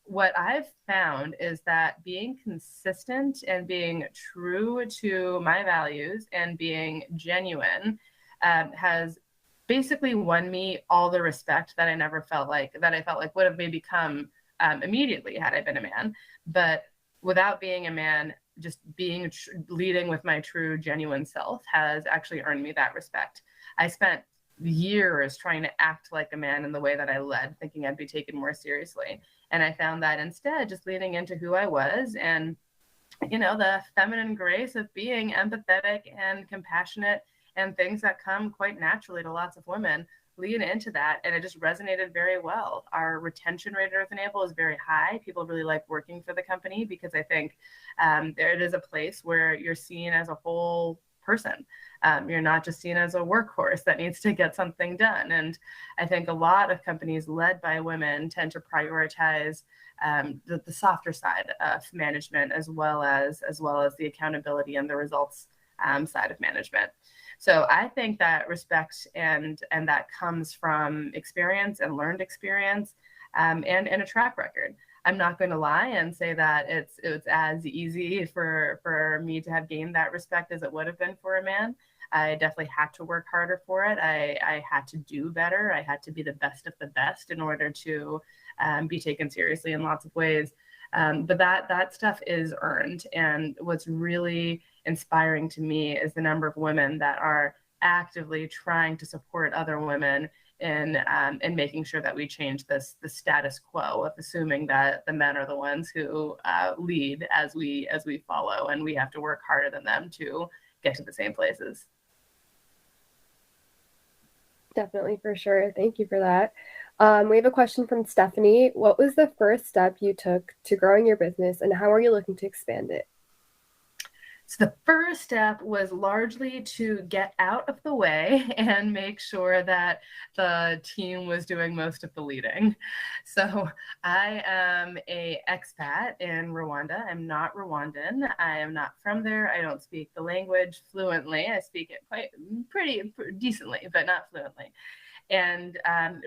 What I've found is that being consistent and being true to my values and being genuine has basically won me all the respect that I felt like would have maybe come immediately had I been a man. But without being a man, just being leading with my true, genuine self has actually earned me that respect. I spent years trying to act like a man in the way that I led, thinking I'd be taken more seriously. And I found that instead, just leaning into who I was and, the feminine grace of being empathetic and compassionate and things that come quite naturally to lots of women, lean into that. And it just resonated very well. Our retention rate at Earthenable is very high. People really like working for the company because I think it is a place where you're seen as a whole person. You're not just seen as a workhorse that needs to get something done. And I think a lot of companies led by women tend to prioritize the softer side of management as well as the accountability and the results side of management. So I think that respect and that comes from experience and learned experience and a track record. I'm not going to lie and say that it's as easy for me to have gained that respect as it would have been for a man. I definitely had to work harder for it. I had to do better. I had to be the best of the best in order to be taken seriously in lots of ways. But that stuff is earned. And what's really inspiring to me is the number of women that are actively trying to support other women in making sure that we change the status quo of assuming that the men are the ones who lead as we follow, and we have to work harder than them to get to the same places. Definitely, for sure. Thank you for that. We have a question from Stephanie. What was the first step you took to growing your business, and how are you looking to expand it? So the first step was largely to get out of the way and make sure that the team was doing most of the leading. So I am an expat in Rwanda. I'm not Rwandan. I am not from there. I don't speak the language fluently. I speak it pretty decently, but not fluently. And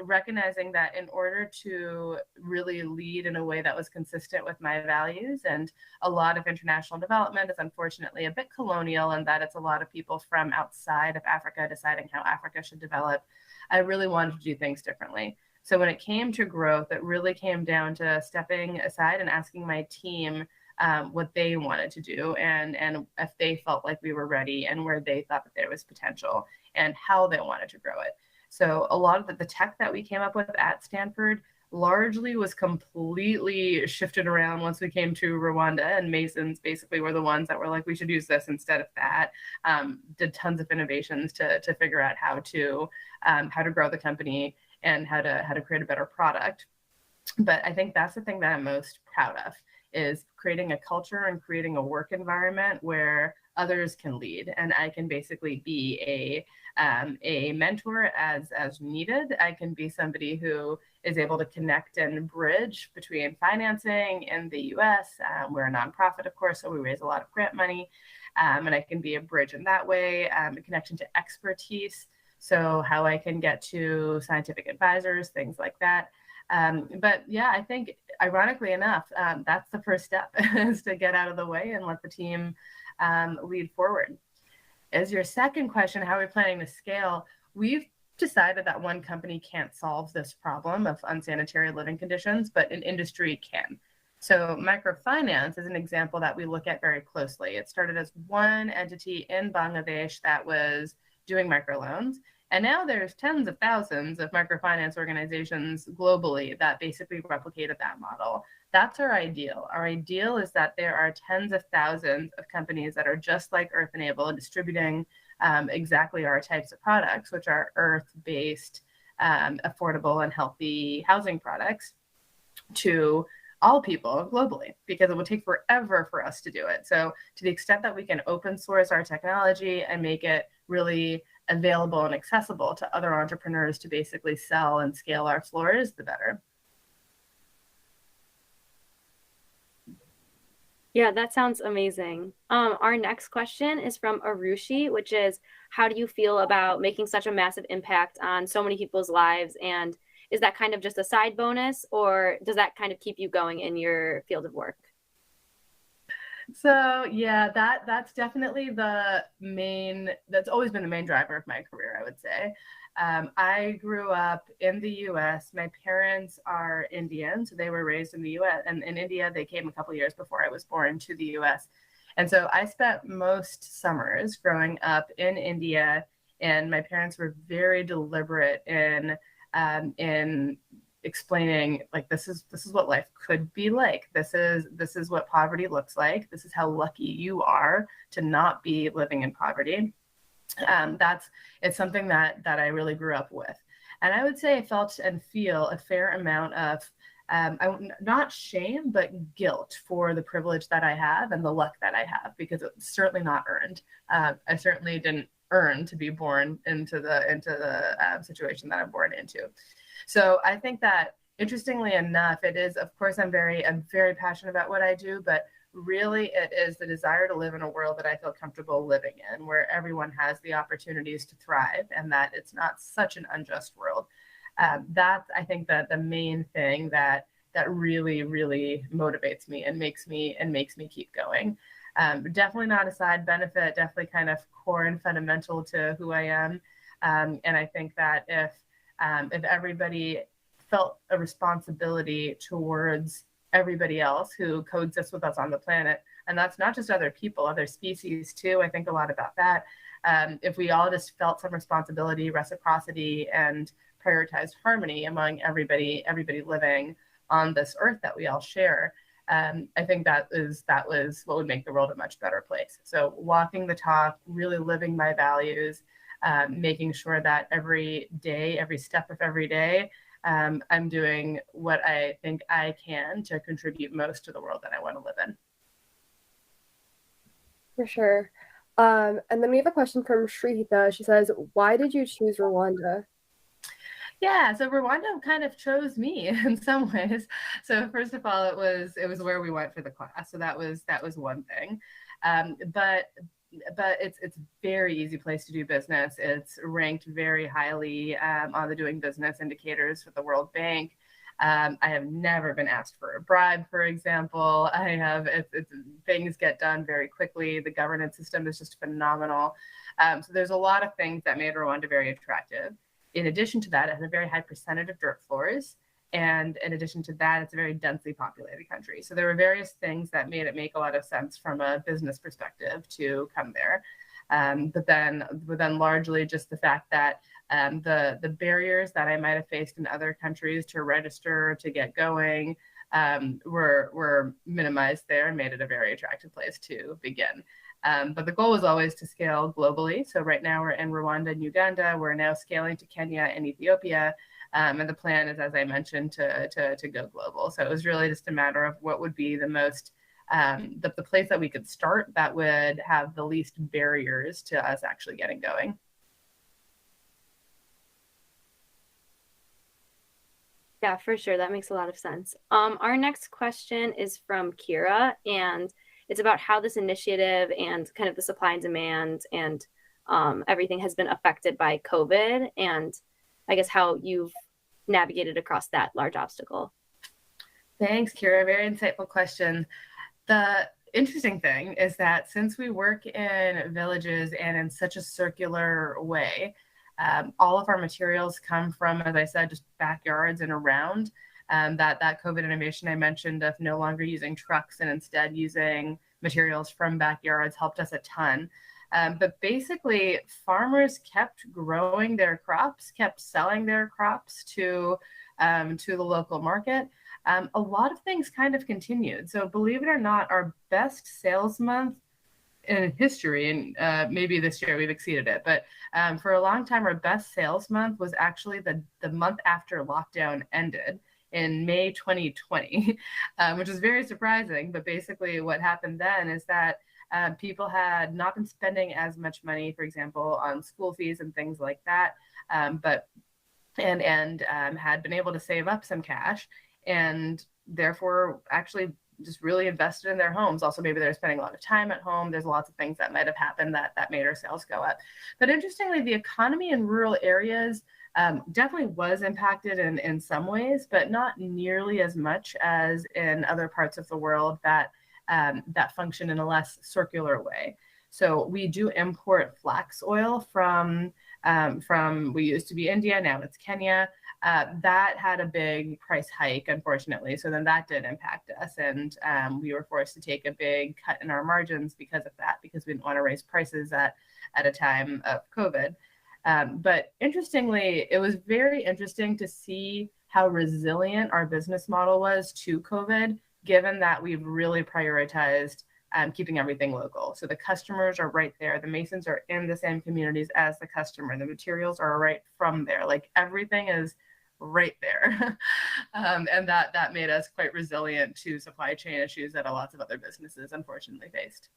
recognizing that in order to really lead in a way that was consistent with my values, and a lot of international development is unfortunately a bit colonial, and that it's a lot of people from outside of Africa deciding how Africa should develop, I really wanted to do things differently. So when it came to growth, it really came down to stepping aside and asking my team what they wanted to do, and if they felt like we were ready, and where they thought that there was potential, and how they wanted to grow it. So a lot of the tech that we came up with at Stanford largely was completely shifted around once we came to Rwanda, and Masons basically were the ones that were like, we should use this instead of that. Did tons of innovations to figure out how to grow the company and how to create a better product. But I think that's the thing that I'm most proud of, is creating a culture and creating a work environment where others can lead, and I can basically be a mentor as needed. I can be somebody who is able to connect and bridge between financing in the US. We're a nonprofit, of course, so we raise a lot of grant money, and I can be a bridge in that way, a connection to expertise. So how I can get to scientific advisors, things like that. But yeah, I think ironically enough, that's the first step, is to get out of the way and let the team lead forward. As your second question, how are we planning to scale? We've decided that one company can't solve this problem of unsanitary living conditions, but an industry can. So microfinance is an example that we look at very closely. It started as one entity in Bangladesh that was doing microloans. And now there's tens of thousands of microfinance organizations globally that basically replicated that model. That's our ideal. Our ideal is that there are tens of thousands of companies that are just like Earthenable, distributing exactly our types of products, which are earth-based, affordable and healthy housing products, to all people globally, because it would take forever for us to do it. So to the extent that we can open source our technology and make it really available and accessible to other entrepreneurs to basically sell and scale our floors, the better. Yeah, that sounds amazing. Our next question is from Arushi, which is, how do you feel about making such a massive impact on so many people's lives? And is that kind of just a side bonus, or does that kind of keep you going in your field of work? So yeah, that's definitely that's always been the main driver of my career, I would say. I grew up in the US. My parents are Indian, so they were raised in the US, and in India. They came a couple years before I was born to the US. And so I spent most summers growing up in India, and my parents were very deliberate in explaining, like, this is what life could be like. This is what poverty looks like. This is how lucky you are to not be living in poverty. It's something that I really grew up with. And I would say I felt and feel a fair amount of not shame, but guilt for the privilege that I have and the luck that I have, because it's certainly not earned. I certainly didn't earn to be born into the situation that I'm born into. So I think that, interestingly enough, it is, of course, I'm very passionate about what I do, but really it is the desire to live in a world that I feel comfortable living in, where everyone has the opportunities to thrive and that it's not such an unjust world. That's, I think, that the main thing that really, really motivates me and makes me keep going. Definitely not a side benefit, definitely kind of core and fundamental to who I am. And I think that if everybody felt a responsibility towards everybody else who coexists with us on the planet, and that's not just other people, other species too. I think a lot about that. If we all just felt some responsibility, reciprocity, and prioritized harmony among everybody living on this earth that we all share, I think that was what would make the world a much better place. So walking the talk, really living my values, making sure that every day, every step of every day, I'm doing what I think I can to contribute most to the world that I want to live in. For sure. And then we have a question from Shrihita. She says, why did you choose Rwanda? Yeah, so Rwanda kind of chose me in some ways. So first of all, it was where we went for the class. So that was one thing. But it's a very easy place to do business. It's ranked very highly on the doing business indicators for the World Bank. I have never been asked for a bribe, for example. Things get done very quickly. The governance system is just phenomenal. So there's a lot of things that made Rwanda very attractive. In addition to that, it has a very high percentage of dirt floors. And in addition to that, it's a very densely populated country. So there were various things that made it make a lot of sense from a business perspective to come there. But then largely just the fact that the barriers that I might have faced in other countries to register, to get going, were minimized there and made it a very attractive place to begin. But the goal was always to scale globally. So right now we're in Rwanda and Uganda. We're now scaling to Kenya and Ethiopia. And the plan is, as I mentioned, to go global. So it was really just a matter of what would be the most, the place that we could start that would have the least barriers to us actually getting going. Yeah, for sure. That makes a lot of sense. Our next question is from Kira, and it's about how this initiative and kind of the supply and demand and everything has been affected by COVID, and I guess how you've navigated across that large obstacle. Thanks, Kira. Very insightful question. The interesting thing is that since we work in villages and in such a circular way, all of our materials come from, as I said, just backyards and around. That COVID innovation I mentioned of no longer using trucks and instead using materials from backyards helped us a ton. But basically, farmers kept growing their crops, kept selling their crops to the local market. A lot of things kind of continued. So believe it or not, our best sales month in history, and maybe this year we've exceeded it, but for a long time, our best sales month was actually the month after lockdown ended in May 2020, which is very surprising. But basically what happened then is that people had not been spending as much money, for example, on school fees and things like that, but had been able to save up some cash, and therefore actually just really invested in their homes. Also, maybe they're spending a lot of time at home. There's lots of things that might have happened that made our sales go up. But interestingly, the economy in rural areas definitely was impacted in some ways, but not nearly as much as in other parts of the world that function in a less circular way. So we do import flax oil from we used to be India, now it's Kenya. That had a big price hike, unfortunately. So then that did impact us, and we were forced to take a big cut in our margins because of that, because we didn't want to raise prices at a time of COVID. But interestingly, it was very interesting to see how resilient our business model was to COVID, given that we've really prioritized keeping everything local. So the customers are right there. The masons are in the same communities as the customer. The materials are right from there. Like everything is right there. And that made us quite resilient to supply chain issues that lots of other businesses unfortunately faced.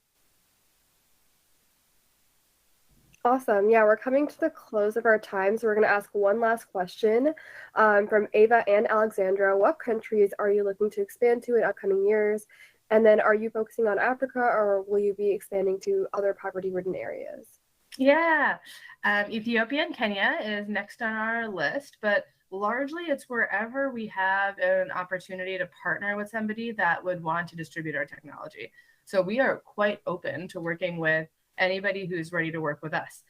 Awesome. Yeah, we're coming to the close of our time, so we're going to ask one last question from Ava and Alexandra. What countries are you looking to expand to in upcoming years? And then are you focusing on Africa, or will you be expanding to other poverty-ridden areas? Yeah, Ethiopia and Kenya is next on our list, but largely it's wherever we have an opportunity to partner with somebody that would want to distribute our technology. So we are quite open to working with anybody who's ready to work with us,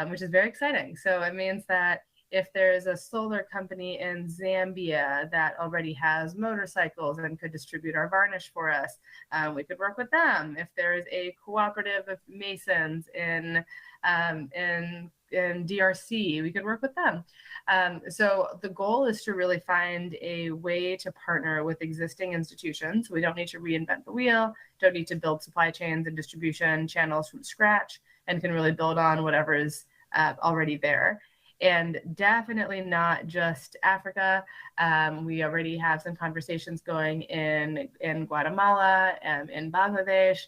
which is very exciting. So it means that if there's a solar company in Zambia that already has motorcycles and could distribute our varnish for us, we could work with them. If there is a cooperative of masons in DRC, we could work with them. So the goal is to really find a way to partner with existing institutions. We don't need to reinvent the wheel, don't need to build supply chains and distribution channels from scratch, and can really build on whatever is already there. And definitely not just Africa. We already have some conversations going in Guatemala and in Bangladesh.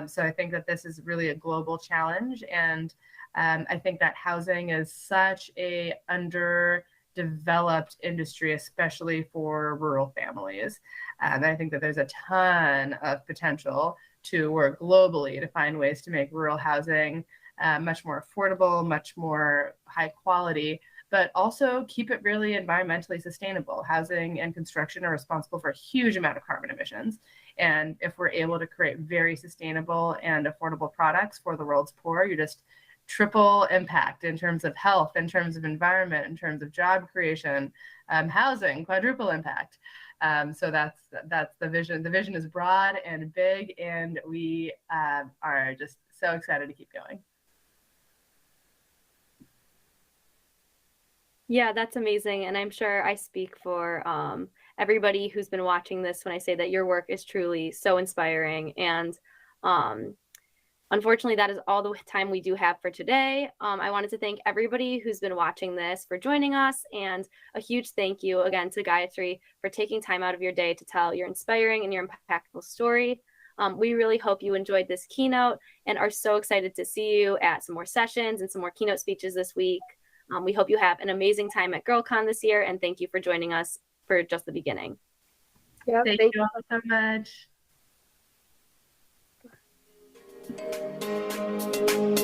So I think that this is really a global challenge. And I think that housing is such a underdeveloped industry, especially for rural families. And I think that there's a ton of potential to work globally to find ways to make rural housing much more affordable, much more high quality, but also keep it really environmentally sustainable. Housing and construction are responsible for a huge amount of carbon emissions. And if we're able to create very sustainable and affordable products for the world's poor, you just triple impact in terms of health, in terms of environment, in terms of job creation, housing, quadruple impact. So that's the vision. The vision is broad and big, and we are just so excited to keep going. Yeah, that's amazing. And I'm sure I speak for everybody who's been watching this when I say that your work is truly so inspiring. And unfortunately, that is all the time we do have for today. I wanted to thank everybody who's been watching this for joining us. And a huge thank you again to Gayatri for taking time out of your day to tell your inspiring and your impactful story. We really hope you enjoyed this keynote and are so excited to see you at some more sessions and some more keynote speeches this week. We hope you have an amazing time at GirlCon this year, and thank you for joining us for just the beginning. Yeah, thank you all so much.